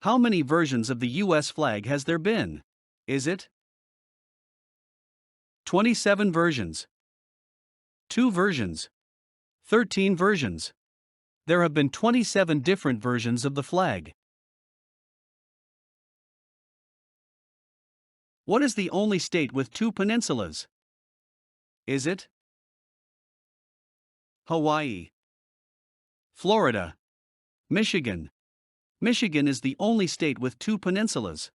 How many versions of the U.S. flag has there been? Is it 27 versions, 2 versions, 13 versions? There have been 27 different versions of the flag. What is the only state with 2 peninsulas? Is it Hawaii, Florida, Michigan? Michigan is the only state with 2 peninsulas.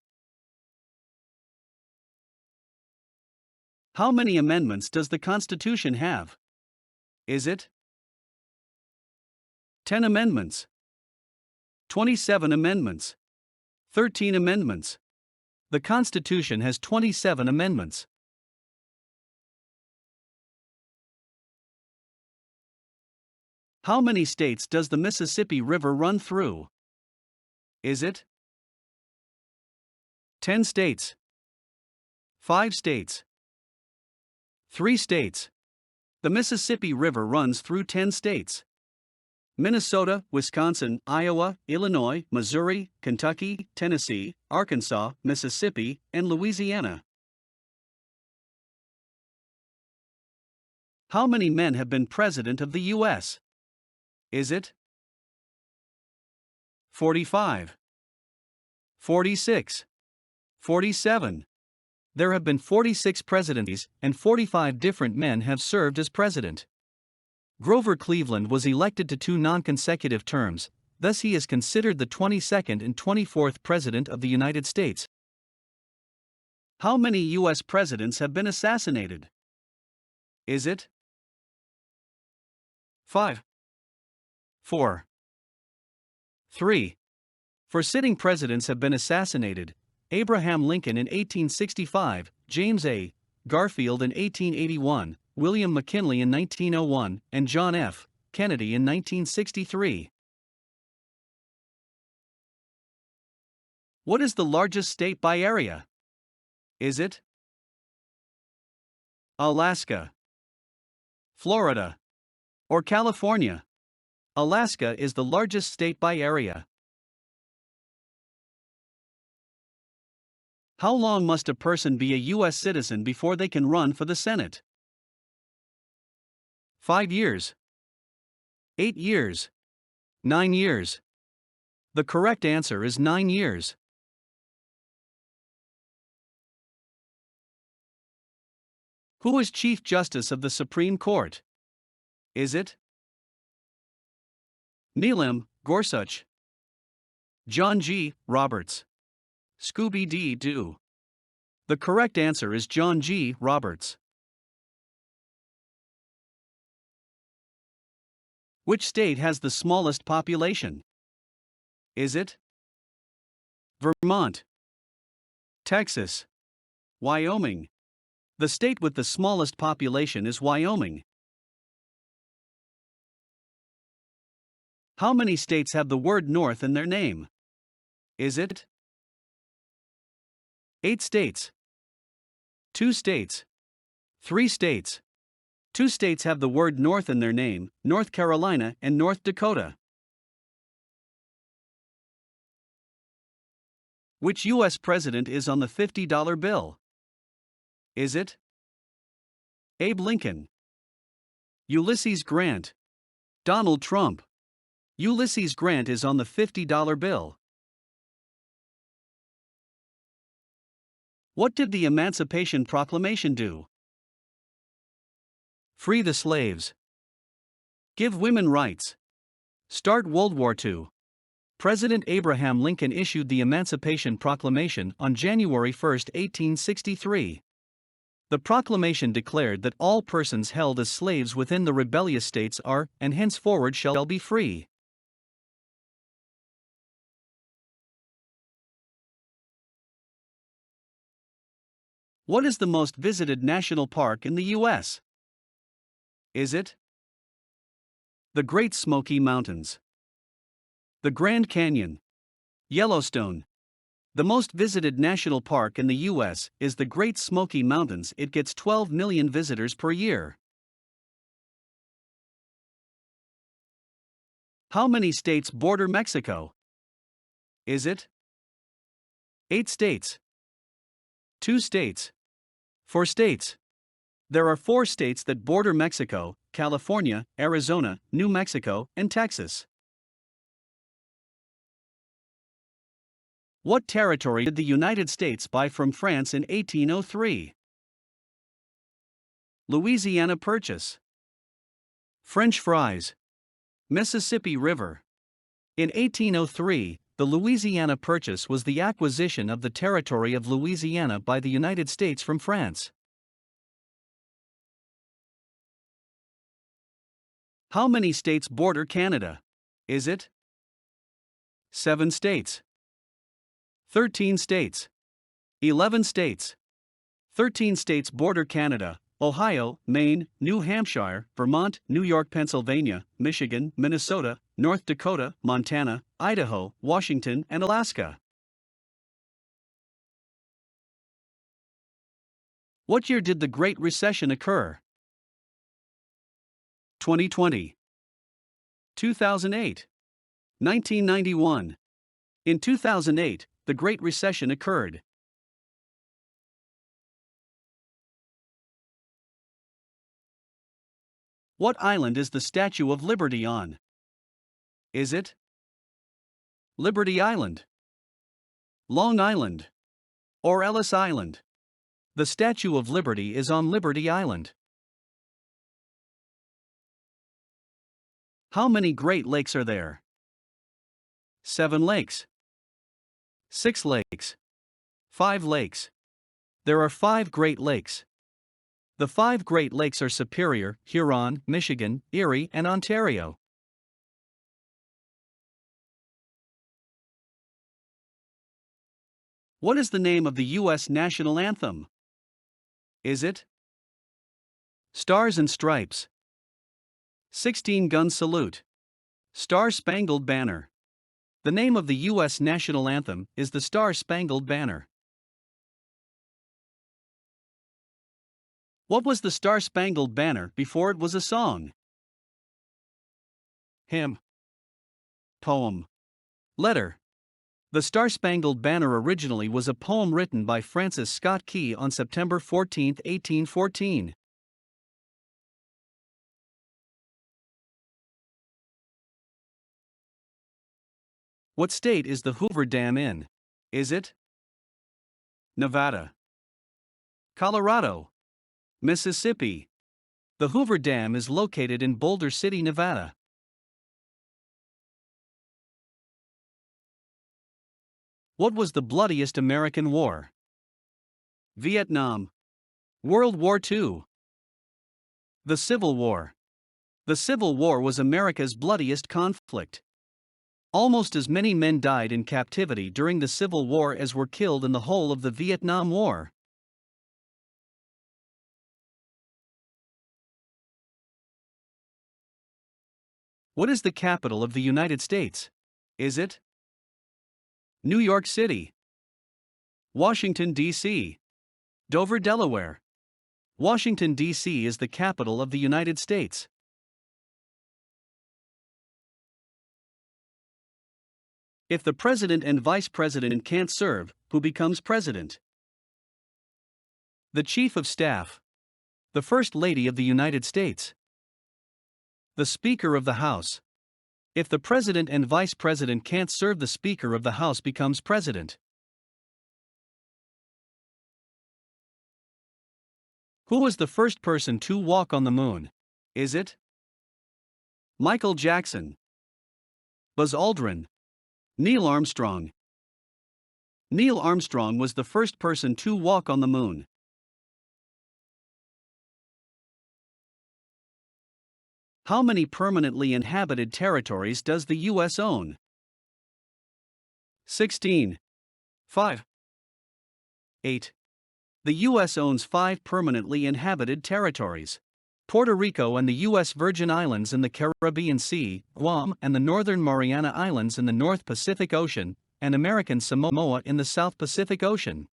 How many amendments does the Constitution have? Is it 10 amendments, 27 amendments, 13 amendments? The Constitution has 27 amendments. How many states does the Mississippi River run through? Is it 10 states, 5 states, 3 states? The Mississippi River runs through 10 states: Minnesota, Wisconsin, Iowa, Illinois, Missouri, Kentucky, Tennessee, Arkansas, Mississippi, and Louisiana. How many men have been president of the U.S.? Is it 45, 46, 47? There have been 46 presidencies, and 45 different men have served as president. Grover Cleveland was elected to 2 non-consecutive terms, thus he is considered the 22nd and 24th President of the United States. How many U.S. presidents have been assassinated? Is it 5, 4, 3? 4 sitting presidents have been assassinated: Abraham Lincoln in 1865, James A. Garfield in 1881, William McKinley in 1901, and John F. Kennedy in 1963. What is the largest state by area? Is it Alaska, Florida, or California? Alaska is the largest state by area. How long must a person be a U.S. citizen before they can run for the Senate? 5 years, 8 years, 9 years? The correct answer is 9 years. Who is Chief Justice of the Supreme Court? Is it Neil Gorsuch, John G. Roberts, Scooby-Doo? The correct answer is John G. Roberts. Which state has the smallest population? Is it Vermont, Texas, Wyoming? The state with the smallest population is Wyoming. How many states have the word North in their name? Is it 8 states, 2 states, 3 states? 2 states have the word North in their name: North Carolina and North Dakota. Which U.S. president is on the $50 bill? Is it Abe Lincoln, Ulysses Grant, Donald Trump? Ulysses Grant is on the $50 bill. What did the Emancipation Proclamation do? Free the slaves, give women rights, start World War II. President Abraham Lincoln issued the Emancipation Proclamation on January 1, 1863. The proclamation declared that all persons held as slaves within the rebellious states are, and henceforward shall be free. What is the most visited national park in the U.S.? Is it the Great Smoky Mountains, the Grand Canyon, Yellowstone? The most visited national park in the U.S. is the Great Smoky Mountains. It gets 12 million visitors per year. How many states border Mexico? Is it 8 states. 2 states. 4 states. There are 4 states that border Mexico: California, Arizona, New Mexico, and Texas. What territory did the United States buy from France in 1803? Louisiana Purchase. French fries. Mississippi River. In 1803, the Louisiana Purchase was the acquisition of the territory of Louisiana by the United States from France. How many states border Canada? Is it 7 states, 13 states, 11 states? 13 states border Canada: Ohio, Maine, New Hampshire, Vermont, New York, Pennsylvania, Michigan, Minnesota, North Dakota, Montana, Idaho, Washington, and Alaska. What year did the Great Recession occur? 2020, 2008, 1991. In 2008, the Great Recession occurred. What island is the Statue of Liberty on? Is it Liberty Island, Long Island, or Ellis Island? The Statue of Liberty is on Liberty Island. How many Great Lakes are there? 7 lakes, 6 lakes, 5 lakes. There are 5 Great Lakes. The 5 Great Lakes are Superior, Huron, Michigan, Erie, and Ontario. What is the name of the U.S. national anthem? Is it Stars and Stripes, 16-Gun Salute, Star-Spangled Banner? The name of the U.S. national anthem is the Star-Spangled Banner. What was the Star-Spangled Banner before it was a song? Hymn, poem, letter. The Star-Spangled Banner originally was a poem written by Francis Scott Key on September 14, 1814. What state is the Hoover Dam in? Is it Nevada, Colorado, Mississippi? The Hoover Dam is located in Boulder City, Nevada. What was the bloodiest American war? Vietnam, World War II, the Civil War. The Civil War was America's bloodiest conflict. Almost as many men died in captivity during the Civil War as were killed in the whole of the Vietnam War. What is the capital of the United States? Is it New York City, Washington, D.C., Dover, Delaware? Washington, D.C. is the capital of the United States. If the president and vice president can't serve, who becomes president? The chief of staff, the First Lady of the United States, the Speaker of the House. If the president and vice president can't serve, the Speaker of the House becomes president. Who was the first person to walk on the moon? Is it Michael Jackson, Buzz Aldrin, Neil Armstrong? Neil Armstrong was the first person to walk on the moon. How many permanently inhabited territories does the U.S. own? 16. 5. 8. The U.S. owns 5 permanently inhabited territories: Puerto Rico and the U.S. Virgin Islands in the Caribbean Sea, Guam and the Northern Mariana Islands in the North Pacific Ocean, and American Samoa in the South Pacific Ocean.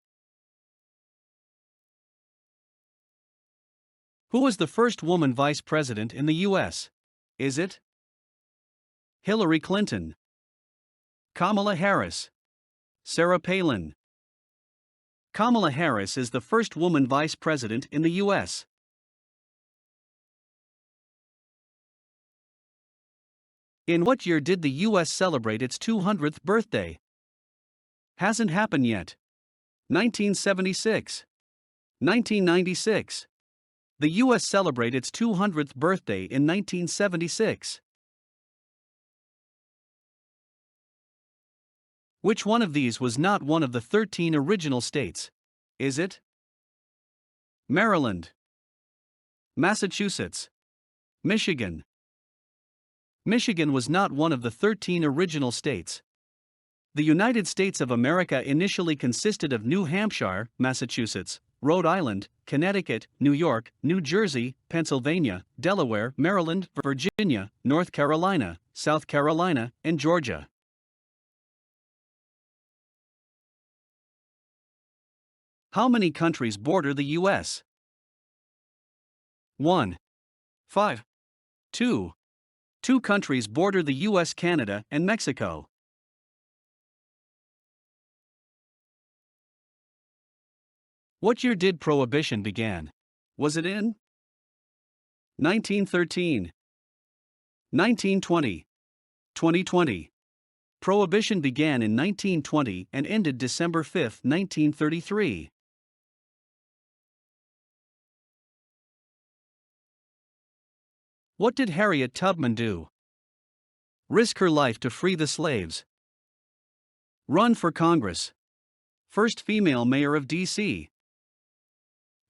Who was the first woman vice president in the U.S.? Is it Hillary Clinton, Kamala Harris, Sarah Palin? Kamala Harris is the first woman vice president in the U.S. In what year did the U.S. celebrate its 200th birthday? Hasn't happened yet. 1976. 1996. The U.S. celebrated its 200th birthday in 1976. Which one of these was not one of the 13 original states? Is it Maryland, Massachusetts, Michigan? Michigan was not one of the 13 original states. The United States of America initially consisted of New Hampshire, Massachusetts, Rhode Island, Connecticut, New York, New Jersey, Pennsylvania, Delaware, Maryland, Virginia, North Carolina, South Carolina, and Georgia. How many countries border the U.S.? 1. 5. 2. 2 countries border the U.S., Canada, and Mexico. What year did Prohibition begin? Was it in 1913, 1920, 2020? Prohibition began in 1920 and ended December 5, 1933. What did Harriet Tubman do? Risk her life to free the slaves. Run for Congress. First female mayor of D.C.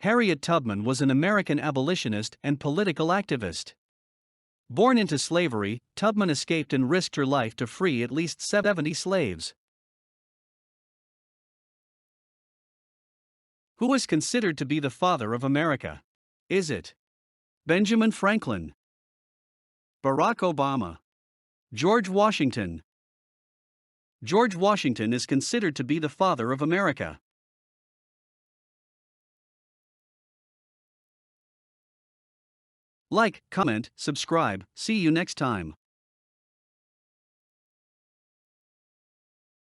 Harriet Tubman was an American abolitionist and political activist. Born into slavery, Tubman escaped and risked her life to free at least 70 slaves. Who is considered to be the father of America? Is it Benjamin Franklin, Barack Obama, George Washington? George Washington is considered to be the father of America. Like, comment, subscribe. See you next time.